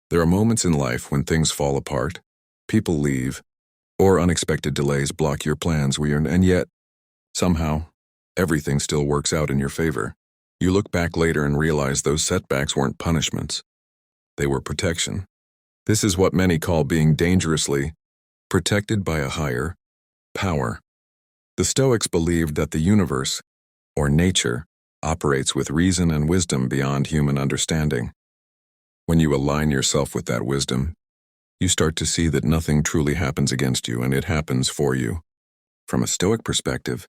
There are moments in life when things fall apart, people leave, or unexpected delays block your plans and yet, somehow, everything still works out in your favor. You look back later and realize those setbacks weren't punishments. They were protection. This is what many call being dangerously protected by a higher power. The Stoics believed that the universe, or nature, operates with reason and wisdom beyond human understanding. When you align yourself with that wisdom, you start to see that nothing truly happens against you and it happens for you. From a Stoic perspective,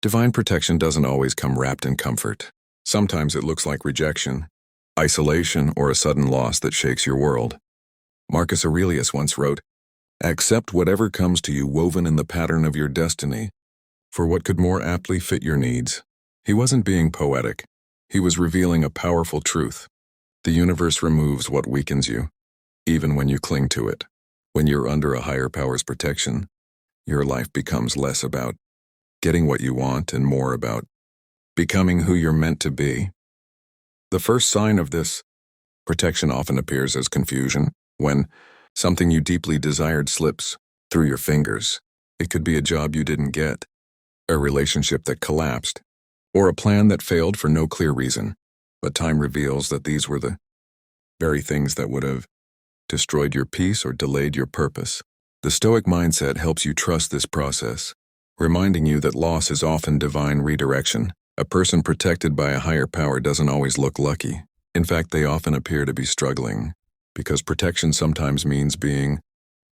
divine protection doesn't always come wrapped in comfort. Sometimes it looks like rejection, isolation, or a sudden loss that shakes your world. Marcus Aurelius once wrote, "Accept whatever comes to you woven in the pattern of your destiny, for what could more aptly fit your needs." He wasn't being poetic. He was revealing a powerful truth. The universe removes what weakens you, even when you cling to it. When you're under a higher power's protection, your life becomes less about getting what you want and more about becoming who you're meant to be. The first sign of this protection often appears as confusion, when something you deeply desired slips through your fingers. It could be a job you didn't get, a relationship that collapsed, or a plan that failed for no clear reason. But time reveals that these were the very things that would have destroyed your peace or delayed your purpose. The Stoic mindset helps you trust this process, reminding you that loss is often divine redirection. A person protected by a higher power doesn't always look lucky. In fact, they often appear to be struggling, because protection sometimes means being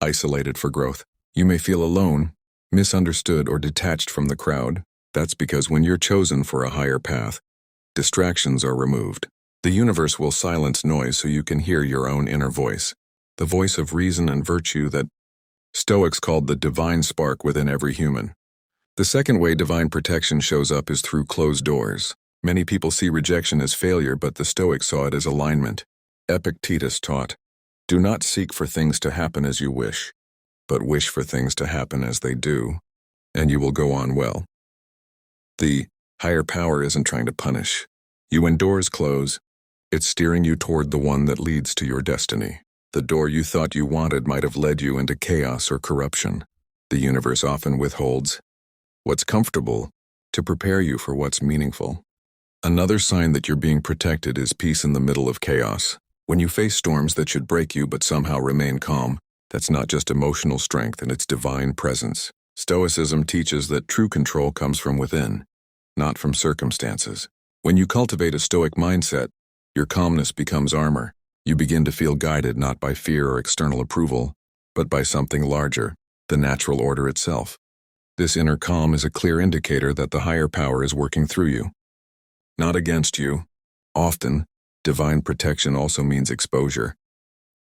isolated for growth. You may feel alone, misunderstood, or detached from the crowd. That's because when you're chosen for a higher path, distractions are removed. The universe will silence noise so you can hear your own inner voice, the voice of reason and virtue that Stoics called the divine spark within every human. The second way divine protection shows up is through closed doors. Many people see rejection as failure, but the Stoics saw it as alignment. Epictetus taught, "Do not seek for things to happen as you wish, but wish for things to happen as they do, and you will go on well." The higher power isn't trying to punish you when doors close. It's steering you toward the one that leads to your destiny. The door you thought you wanted might have led you into chaos or corruption. The universe often withholds what's comfortable to prepare you for what's meaningful. Another sign that you're being protected is peace in the middle of chaos. When you face storms that should break you but somehow remain calm, that's not just emotional strength, and it's divine presence. Stoicism teaches that true control comes from within, not from circumstances. When you cultivate a Stoic mindset, your calmness becomes armor. You begin to feel guided not by fear or external approval, but by something larger, the natural order itself. This inner calm is a clear indicator that the higher power is working through you, not against you. Often, divine protection also means exposure.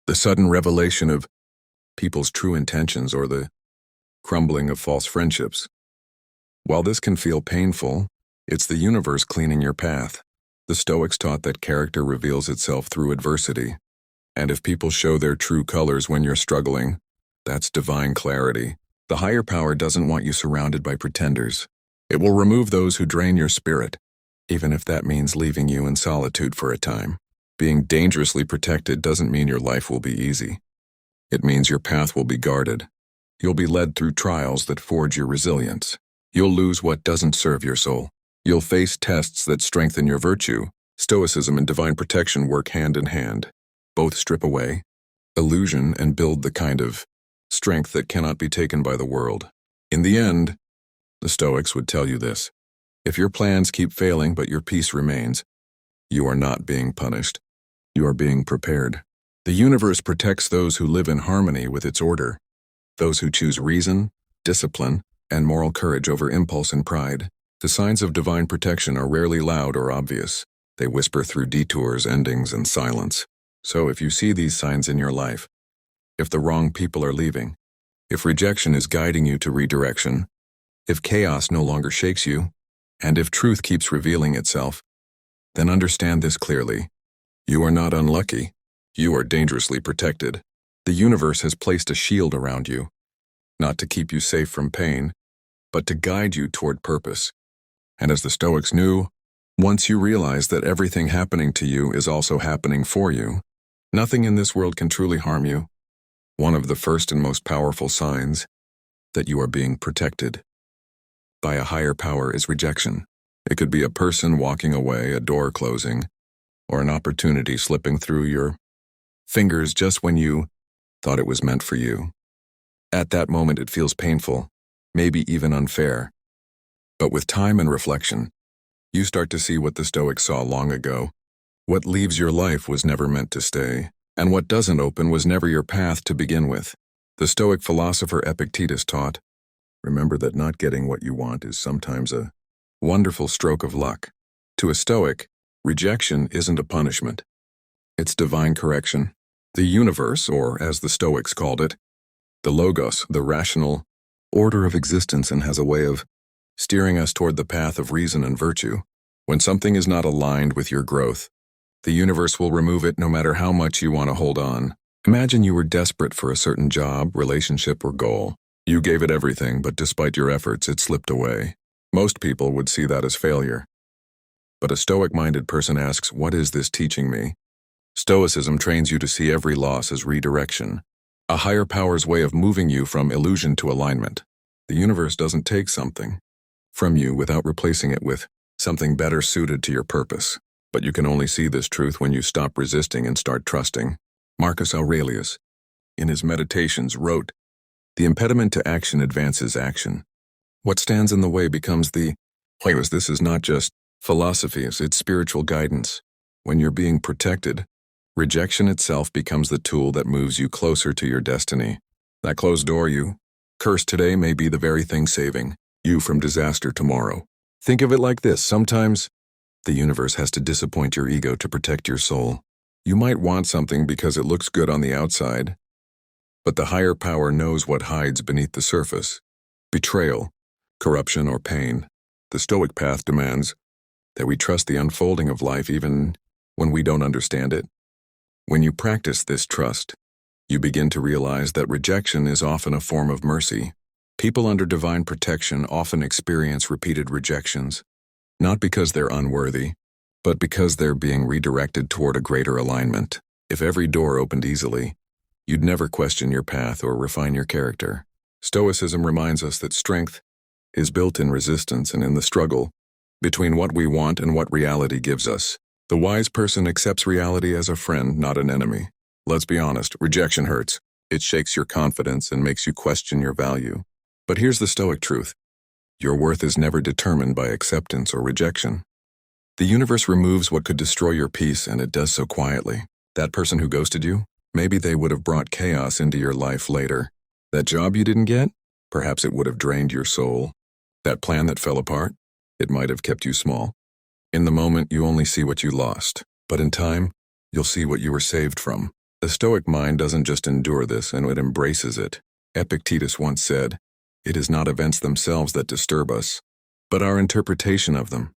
The sudden revelation of people's true intentions or the crumbling of false friendships. While this can feel painful, it's the universe cleaning your path. The Stoics taught that character reveals itself through adversity, and if people show their true colors when you're struggling, that's divine clarity. The higher power doesn't want you surrounded by pretenders. It will remove those who drain your spirit, even if that means leaving you in solitude for a time. Being dangerously protected doesn't mean your life will be easy. It means your path will be guarded. You'll be led through trials that forge your resilience. You'll lose what doesn't serve your soul. You'll face tests that strengthen your virtue. Stoicism and divine protection work hand in hand. Both strip away illusion and build the kind of strength that cannot be taken by the world. In the end, the Stoics would tell you this: if your plans keep failing but your peace remains, you are not being punished. You are being prepared. The universe protects those who live in harmony with its order, those who choose reason, discipline, and moral courage over impulse and pride. The signs of divine protection are rarely loud or obvious. They whisper through detours, endings, and silence. So if you see these signs in your life, if the wrong people are leaving, if rejection is guiding you to redirection, if chaos no longer shakes you, and if truth keeps revealing itself, then understand this clearly. You are not unlucky. You are dangerously protected. The universe has placed a shield around you, not to keep you safe from pain, but to guide you toward purpose. And as the Stoics knew, once you realize that everything happening to you is also happening for you, Nothing in this world can truly harm you. One of the first and most powerful signs that you are being protected by a higher power is rejection. It could be a person walking away, a door closing, or an opportunity slipping through your fingers just when you thought it was meant for you. At that moment, it feels painful, maybe even unfair. But with time and reflection, you start to see what the Stoics saw long ago. What leaves your life was never meant to stay, and what doesn't open was never your path to begin with. The Stoic philosopher Epictetus taught, remember that not getting what you want is sometimes a wonderful stroke of luck. To a Stoic, rejection isn't a punishment. It's divine correction. The universe, or as the Stoics called it, the logos, the rational order of existence, and has a way of steering us toward the path of reason and virtue. When something is not aligned with your growth, the universe will remove it no matter how much you want to hold on. Imagine you were desperate for a certain job, relationship, or goal. You gave it everything, but despite your efforts, it slipped away. Most people would see that as failure. But a Stoic-minded person asks, what is this teaching me? Stoicism trains you to see every loss as redirection, a higher power's way of moving you from illusion to alignment. The universe doesn't take something from you without replacing it with something better suited to your purpose. But you can only see this truth when you stop resisting and start trusting. Marcus Aurelius, in his Meditations, wrote, "The impediment to action advances action. What stands in the way becomes the players." This is not just philosophy, it's spiritual guidance. When you're being protected, rejection itself becomes the tool that moves you closer to your destiny. That closed door you curse today may be the very thing saving you from disaster tomorrow. Think of it like this. Sometimes the universe has to disappoint your ego to protect your soul. You might want something because it looks good on the outside, but the higher power knows what hides beneath the surface. Betrayal, corruption, or pain. The Stoic path demands that we trust the unfolding of life even when we don't understand it. When you practice this trust, you begin to realize that rejection is often a form of mercy. People under divine protection often experience repeated rejections, not because they're unworthy, but because they're being redirected toward a greater alignment. If every door opened easily, you'd never question your path or refine your character. Stoicism reminds us that strength is built in resistance and in the struggle between what we want and what reality gives us. The wise person accepts reality as a friend, not an enemy. Let's be honest, rejection hurts. It shakes your confidence and makes you question your value. But here's the Stoic truth. Your worth is never determined by acceptance or rejection. The universe removes what could destroy your peace, and it does so quietly. That person who ghosted you, maybe they would have brought chaos into your life later. That job you didn't get, perhaps it would have drained your soul. That plan that fell apart, it might have kept you small. In the moment, you only see what you lost, but in time, you'll see what you were saved from. The Stoic mind doesn't just endure this, and it embraces it. Epictetus once said, "It is not events themselves that disturb us, but our interpretation of them."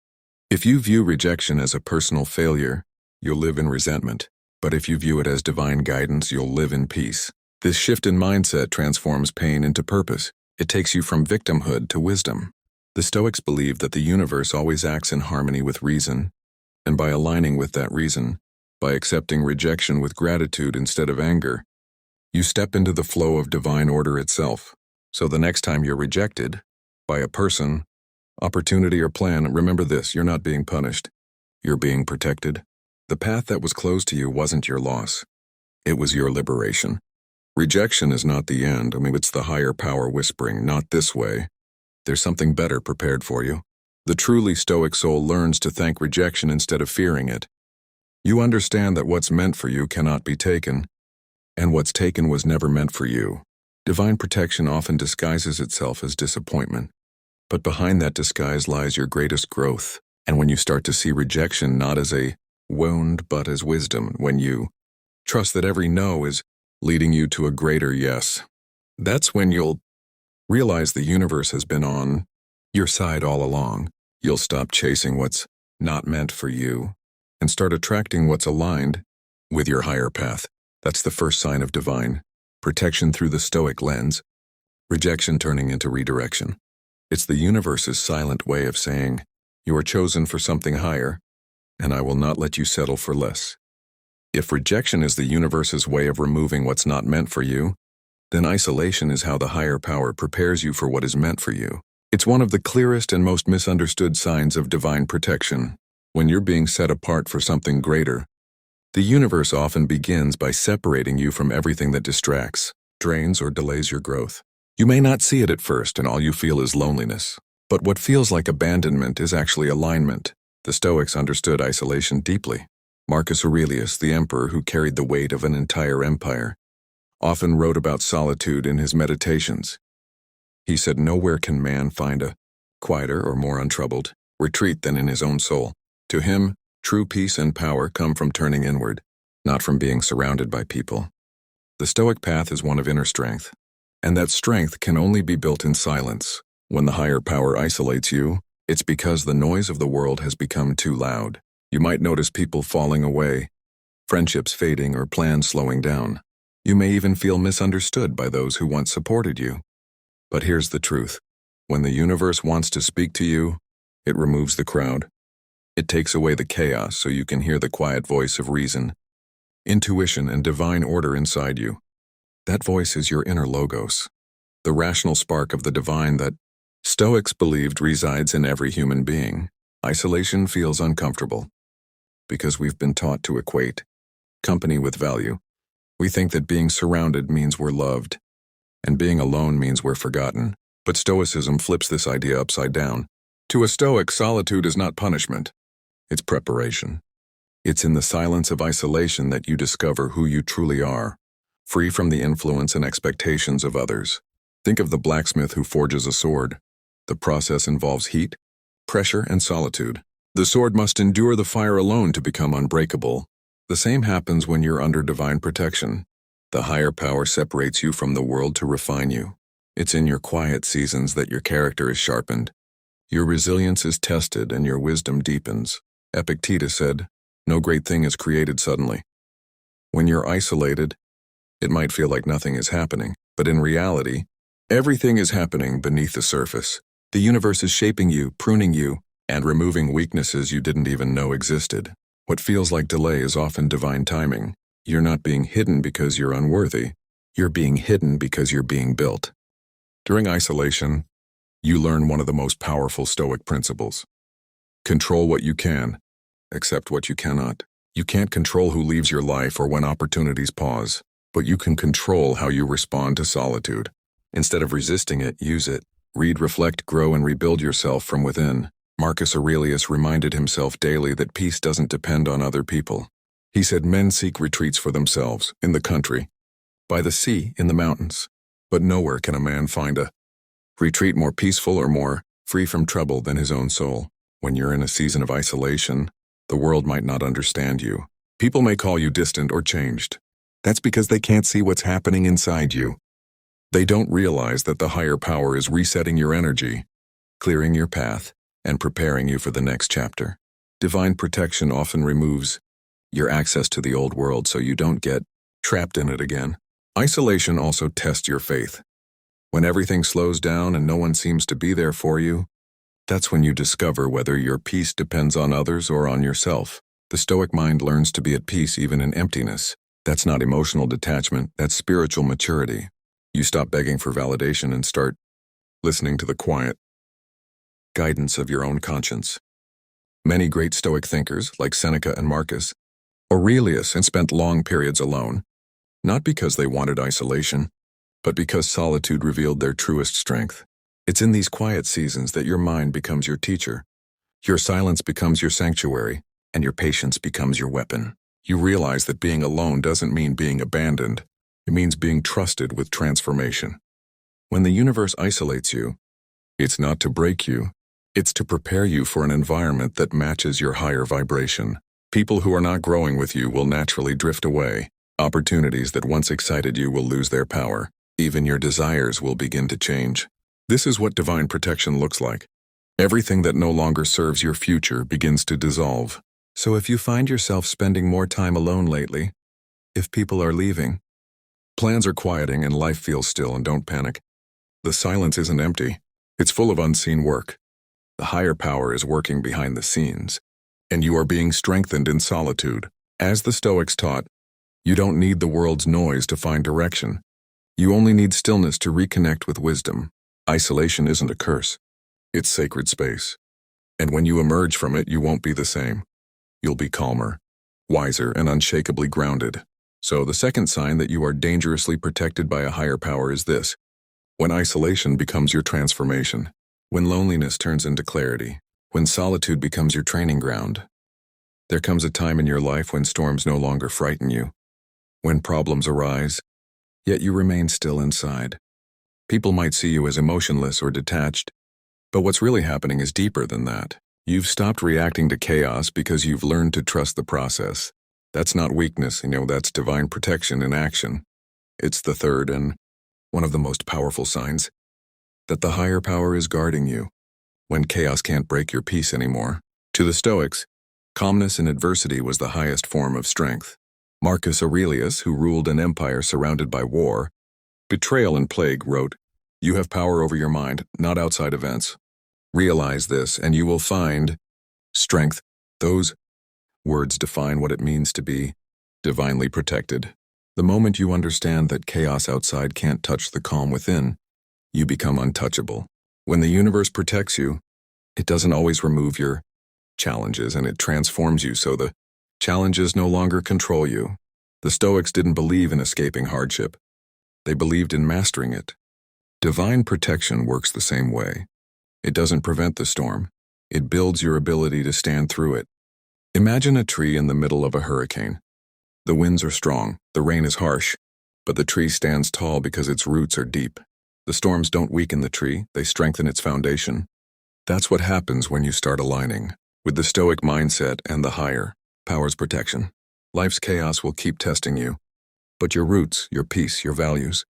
If you view rejection as a personal failure, you'll live in resentment. But if you view it as divine guidance, you'll live in peace. This shift in mindset transforms pain into purpose. It takes you from victimhood to wisdom. The Stoics believe that the universe always acts in harmony with reason, and by aligning with that reason, by accepting rejection with gratitude instead of anger, you step into the flow of divine order itself. So the next time you're rejected by a person, opportunity, or plan, remember this: you're not being punished. You're being protected. The path that was closed to you wasn't your loss. It was your liberation. Rejection is not the end. It's the higher power whispering, "Not this way. There's something better prepared for you." The truly Stoic soul learns to thank rejection instead of fearing it. You understand that what's meant for you cannot be taken, and what's taken was never meant for you. Divine protection often disguises itself as disappointment, but behind that disguise lies your greatest growth. And when you start to see rejection not as a wound but as wisdom, when you trust that every no is leading you to a greater yes, that's when you'll realize the universe has been on your side all along. You'll stop chasing what's not meant for you and start attracting what's aligned with your higher path. That's the first sign of divine protection through the Stoic lens. Rejection turning into redirection. It's the universe's silent way of saying, "You are chosen for something higher, and I will not let you settle for less." If rejection is the universe's way of removing what's not meant for you, then isolation is how the higher power prepares you for what is meant for you. It's one of the clearest and most misunderstood signs of divine protection. When you're being set apart for something greater, the universe often begins by separating you from everything that distracts, drains, or delays your growth. You may not see it at first, and all you feel is loneliness. But what feels like abandonment is actually alignment. The Stoics understood isolation deeply. Marcus Aurelius, the emperor who carried the weight of an entire empire, often wrote about solitude in his meditations. He said, "Nowhere can man find a quieter or more untroubled retreat than in his own soul. To him, true peace and power come from turning inward, not from being surrounded by people." The Stoic path is one of inner strength, and that strength can only be built in silence. When the higher power isolates you, it's because the noise of the world has become too loud. You might notice people falling away, friendships fading, or plans slowing down. You may even feel misunderstood by those who once supported you. But here's the truth. When the universe wants to speak to you, it removes the crowd. It takes away the chaos so you can hear the quiet voice of reason, intuition, and divine order inside you. That voice is your inner logos, the rational spark of the divine that Stoics believed resides in every human being. Isolation feels uncomfortable because we've been taught to equate company with value. We think that being surrounded means we're loved, and being alone means we're forgotten. But Stoicism flips this idea upside down. To a Stoic, solitude is not punishment. It's preparation. It's in the silence of isolation that you discover who you truly are, free from the influence and expectations of others. Think of the blacksmith who forges a sword. The process involves heat, pressure, and solitude. The sword must endure the fire alone to become unbreakable. The same happens when you're under divine protection. The higher power separates you from the world to refine you. It's in your quiet seasons that your character is sharpened. Your resilience is tested and your wisdom deepens. Epictetus said, "No great thing is created suddenly." When you're isolated, it might feel like nothing is happening, but in reality, everything is happening beneath the surface. The universe is shaping you, pruning you, and removing weaknesses you didn't even know existed. What feels like delay is often divine timing. You're not being hidden because you're unworthy. You're being hidden because you're being built. During isolation, you learn one of the most powerful Stoic principles. Control what you can, accept what you cannot. You can't control who leaves your life or when opportunities pause, but you can control how you respond to solitude. Instead of resisting it, use it. Read, reflect, grow, and rebuild yourself from within. Marcus Aurelius reminded himself daily that peace doesn't depend on other people. He said men seek retreats for themselves, in the country, by the sea, in the mountains. But nowhere can a man find a retreat more peaceful or more free from trouble than his own soul. When you're in a season of isolation, the world might not understand you. People may call you distant or changed. That's because they can't see what's happening inside you. They don't realize that the higher power is resetting your energy, clearing your path, and preparing you for the next chapter. Divine protection often removes your access to the old world so you don't get trapped in it again. Isolation also tests your faith. When everything slows down and no one seems to be there for you, that's when you discover whether your peace depends on others or on yourself. The Stoic mind learns to be at peace even in emptiness. That's not emotional detachment, that's spiritual maturity. You stop begging for validation and start listening to the quiet guidance of your own conscience. Many great Stoic thinkers, like Seneca and Marcus Aurelius, spent long periods alone, not because they wanted isolation, but because solitude revealed their truest strength. It's in these quiet seasons that your mind becomes your teacher, your silence becomes your sanctuary, and your patience becomes your weapon. You realize that being alone doesn't mean being abandoned. It means being trusted with transformation. When the universe isolates you, it's not to break you. It's to prepare you for an environment that matches your higher vibration. People who are not growing with you will naturally drift away. Opportunities that once excited you will lose their power. Even your desires will begin to change. This is what divine protection looks like. Everything that no longer serves your future begins to dissolve. So if you find yourself spending more time alone lately, if people are leaving, plans are quieting and life feels still, and don't panic. The silence isn't empty. It's full of unseen work. The higher power is working behind the scenes, and you are being strengthened in solitude. As the Stoics taught, you don't need the world's noise to find direction. You only need stillness to reconnect with wisdom. Isolation isn't a curse. It's sacred space. And when you emerge from it, you won't be the same. You'll be calmer, wiser, and unshakably grounded. So the second sign that you are dangerously protected by a higher power is this: when isolation becomes your transformation, when loneliness turns into clarity, when solitude becomes your training ground. There comes a time in your life when storms no longer frighten you, when problems arise, yet you remain still inside. People might see you as emotionless or detached, but what's really happening is deeper than that. You've stopped reacting to chaos because you've learned to trust the process. That's not weakness, that's divine protection in action. It's the third and one of the most powerful signs that the higher power is guarding you when chaos can't break your peace anymore. To the Stoics, calmness in adversity was the highest form of strength. Marcus Aurelius, who ruled an empire surrounded by war, betrayal, and plague, wrote, "You have power over your mind, not outside events. Realize this, and you will find strength." Those words define what it means to be divinely protected. The moment you understand that chaos outside can't touch the calm within, you become untouchable. When the universe protects you, it doesn't always remove your challenges, and it transforms you so the challenges no longer control you. The Stoics didn't believe in escaping hardship. They believed in mastering it. Divine protection works the same way. It doesn't prevent the storm. It builds your ability to stand through it. Imagine a tree in the middle of a hurricane. The winds are strong, the rain is harsh, but the tree stands tall because its roots are deep. The storms don't weaken the tree, they strengthen its foundation. That's what happens when you start aligning with the Stoic mindset and the higher power's protection. Life's chaos will keep testing you, but your roots, your peace, your values,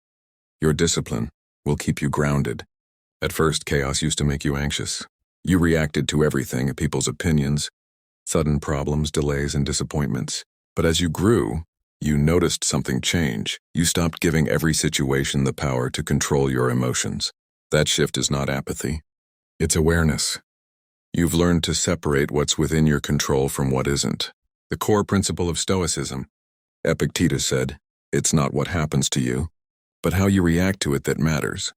your discipline will keep you grounded. At first, chaos used to make you anxious. You reacted to everything, people's opinions, sudden problems, delays, and disappointments. But as you grew, you noticed something change. You stopped giving every situation the power to control your emotions. That shift is not apathy. It's awareness. You've learned to separate what's within your control from what isn't. The core principle of Stoicism. Epictetus said, "It's not what happens to you, but how you react to it that matters."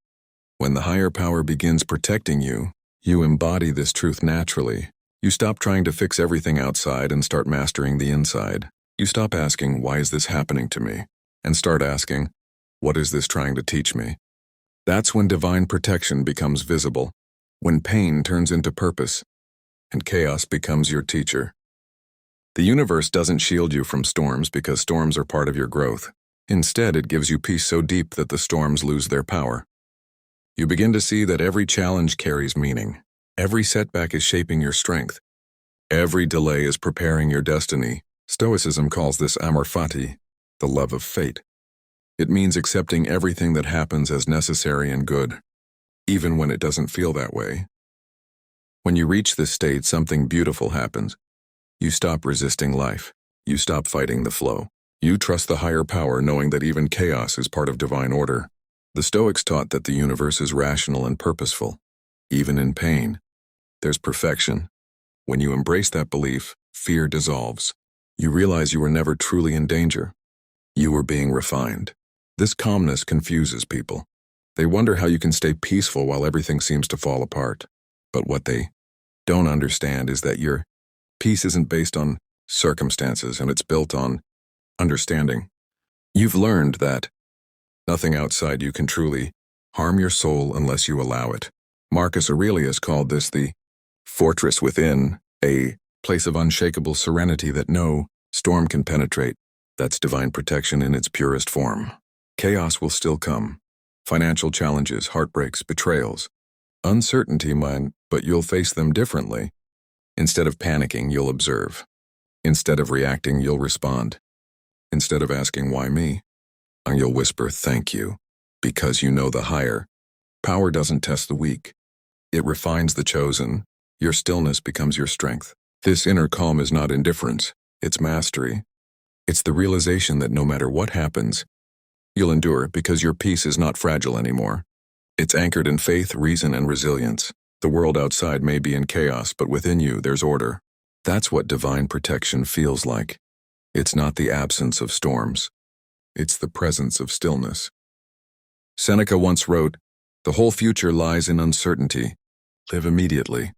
When the higher power begins protecting you, you embody this truth naturally. You stop trying to fix everything outside and start mastering the inside. You stop asking, "Why is this happening to me?" and start asking, "What is this trying to teach me?" That's when divine protection becomes visible, when pain turns into purpose, and chaos becomes your teacher. The universe doesn't shield you from storms because storms are part of your growth. Instead, it gives you peace so deep that the storms lose their power. You begin to see that every challenge carries meaning. Every setback is shaping your strength. Every delay is preparing your destiny. Stoicism calls this amor fati, the love of fate. It means accepting everything that happens as necessary and good, even when it doesn't feel that way. When you reach this state, something beautiful happens. You stop resisting life. You stop fighting the flow. You trust the higher power, knowing that even chaos is part of divine order. The Stoics taught that the universe is rational and purposeful. Even in pain, there's perfection. When you embrace that belief, fear dissolves. You realize you were never truly in danger. You were being refined. This calmness confuses people. They wonder how you can stay peaceful while everything seems to fall apart. But what they don't understand is that your peace isn't based on circumstances, and it's built on understanding. You've learned that nothing outside you can truly harm your soul unless you allow it. Marcus Aurelius called this the fortress within, a place of unshakable serenity that no storm can penetrate. That's divine protection in its purest form. Chaos will still come. Financial challenges, heartbreaks, betrayals, uncertainty, but you'll face them differently. Instead of panicking, you'll observe. Instead of reacting, you'll respond. Instead of asking, "Why me?" you'll whisper, "Thank you," because you know the higher power doesn't test the weak. It refines the chosen. Your stillness becomes your strength. This inner calm is not indifference. It's mastery. It's the realization that no matter what happens, you'll endure because your peace is not fragile anymore. It's anchored in faith, reason, and resilience. The world outside may be in chaos, but within you there's order. That's what divine protection feels like. It's not the absence of storms. It's the presence of stillness. Seneca once wrote, "The whole future lies in uncertainty. Live immediately."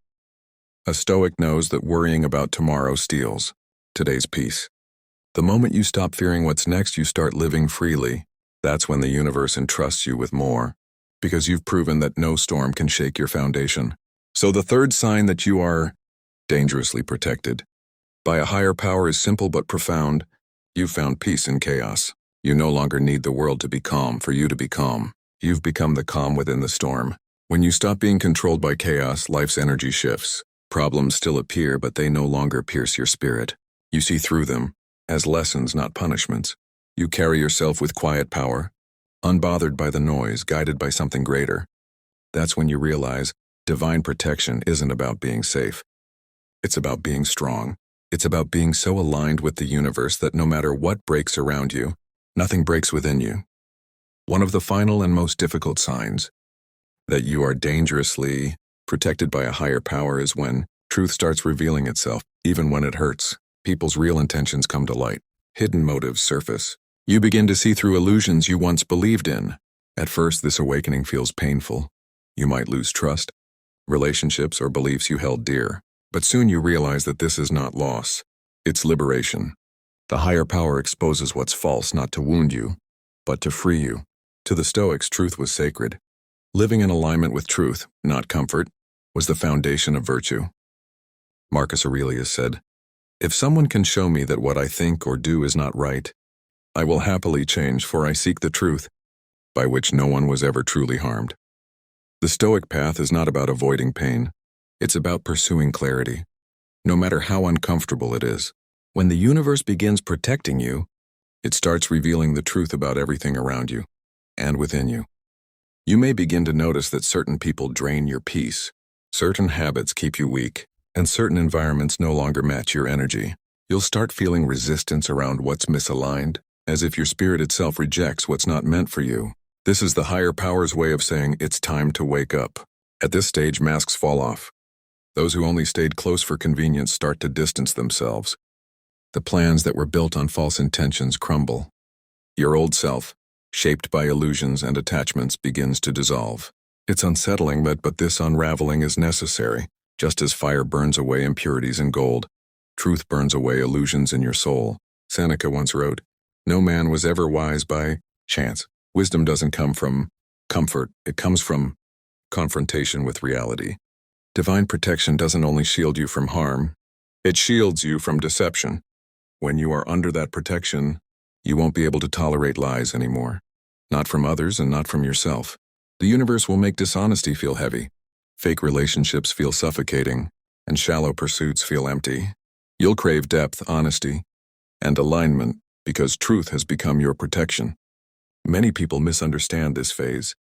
A Stoic knows that worrying about tomorrow steals today's peace. The moment you stop fearing what's next, you start living freely. That's when the universe entrusts you with more, because you've proven that no storm can shake your foundation. So the third sign that you are dangerously protected by a higher power is simple but profound. You've found peace in chaos. You no longer need the world to be calm for you to be calm. You've become the calm within the storm. When you stop being controlled by chaos, life's energy shifts. Problems still appear, but they no longer pierce your spirit. You see through them as lessons, not punishments. You carry yourself with quiet power, unbothered by the noise, guided by something greater. That's when you realize divine protection isn't about being safe. It's about being strong. It's about being so aligned with the universe that no matter what breaks around you, nothing breaks within you. One of the final and most difficult signs that you are dangerously protected by a higher power is when truth starts revealing itself, even when it hurts. People's real intentions come to light. Hidden motives surface. You begin to see through illusions you once believed in. At first, this awakening feels painful. You might lose trust, relationships, or beliefs you held dear. But soon you realize that this is not loss. It's liberation. The higher power exposes what's false, not to wound you, but to free you. To the Stoics, truth was sacred. Living in alignment with truth, not comfort, was the foundation of virtue. Marcus Aurelius said, "If someone can show me that what I think or do is not right, I will happily change, for I seek the truth, by which no one was ever truly harmed." The Stoic path is not about avoiding pain. It's about pursuing clarity, no matter how uncomfortable it is. When the universe begins protecting you, it starts revealing the truth about everything around you and within you. You may begin to notice that certain people drain your peace, certain habits keep you weak, and certain environments no longer match your energy. You'll start feeling resistance around what's misaligned, as if your spirit itself rejects what's not meant for you. This is the higher power's way of saying it's time to wake up. At this stage, masks fall off. Those who only stayed close for convenience start to distance themselves. The plans that were built on false intentions crumble. Your old self, shaped by illusions and attachments, begins to dissolve. It's unsettling, but this unraveling is necessary. Just as fire burns away impurities in gold, truth burns away illusions in your soul. Seneca once wrote, "No man was ever wise by chance." Wisdom doesn't come from comfort, it comes from confrontation with reality. Divine protection doesn't only shield you from harm, it shields you from deception. When you are under that protection, you won't be able to tolerate lies anymore. Not from others and not from yourself. The universe will make dishonesty feel heavy. Fake relationships feel suffocating, and shallow pursuits feel empty. You'll crave depth, honesty, and alignment because truth has become your protection. Many people misunderstand this phase.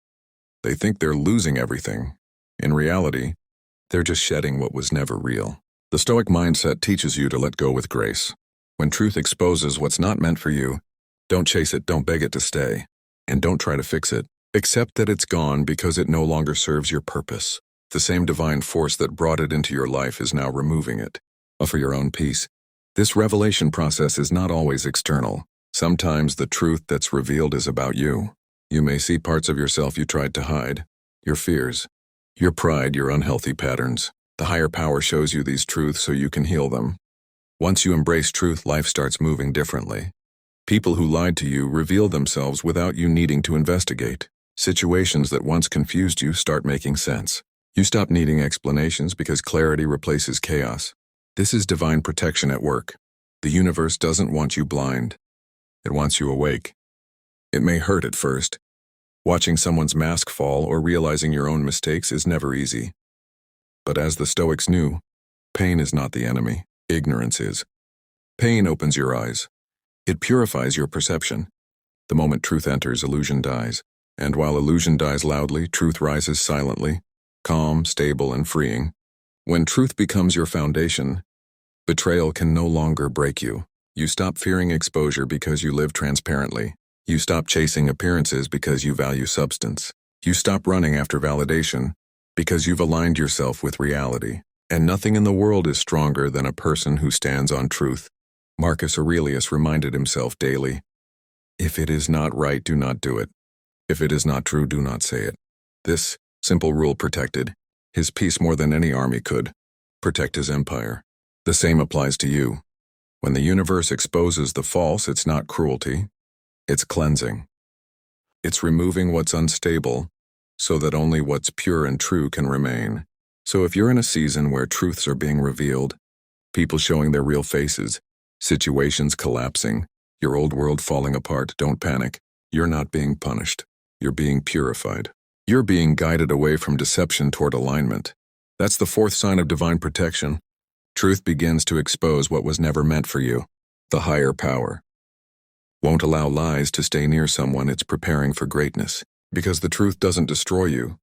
They think they're losing everything. In reality, they're just shedding what was never real. The Stoic mindset teaches you to let go with grace. When truth exposes what's not meant for you, don't chase it, don't beg it to stay, and don't try to fix it. Accept that it's gone because it no longer serves your purpose. The same divine force that brought it into your life is now removing it. For your own peace. This revelation process is not always external. Sometimes the truth that's revealed is about you. You may see parts of yourself you tried to hide, your fears, your pride, your unhealthy patterns. The higher power shows you these truths so you can heal them. Once you embrace truth, life starts moving differently. People who lied to you reveal themselves without you needing to investigate. Situations that once confused you start making sense. You stop needing explanations because clarity replaces chaos. This is divine protection at work. The universe doesn't want you blind. It wants you awake. It may hurt at first. Watching someone's mask fall or realizing your own mistakes is never easy. But as the Stoics knew, pain is not the enemy. Ignorance is. Pain opens your eyes. It purifies your perception. The moment truth enters, illusion dies. And while illusion dies loudly, truth rises silently, calm, stable, and freeing. When truth becomes your foundation, betrayal can no longer break you. You stop fearing exposure because you live transparently. You stop chasing appearances because you value substance. You stop running after validation because you've aligned yourself with reality. And nothing in the world is stronger than a person who stands on truth. Marcus Aurelius reminded himself daily, "If it is not right, do not do it. If it is not true, do not say it." This simple rule protected his peace more than any army could protect his empire. The same applies to you. When the universe exposes the false, it's not cruelty, it's cleansing. It's removing what's unstable so that only what's pure and true can remain. So if you're in a season where truths are being revealed, people showing their real faces, situations collapsing, your old world falling apart, don't panic. You're not being punished. You're being purified. You're being guided away from deception toward alignment. That's the fourth sign of divine protection. Truth begins to expose what was never meant for you. The higher power won't allow lies to stay near someone it's preparing for greatness, because the truth doesn't destroy you.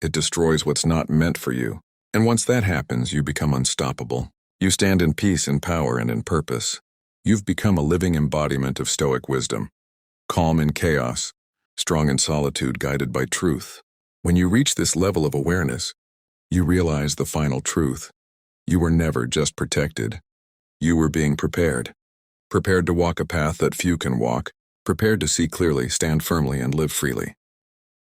It destroys what's not meant for you. And once that happens, you become unstoppable. You stand in peace, in power, and in purpose. You've become a living embodiment of Stoic wisdom. Calm in chaos, strong in solitude, guided by truth. When you reach this level of awareness, you realize the final truth. You were never just protected. You were being prepared. Prepared to walk a path that few can walk. Prepared to see clearly, stand firmly, and live freely.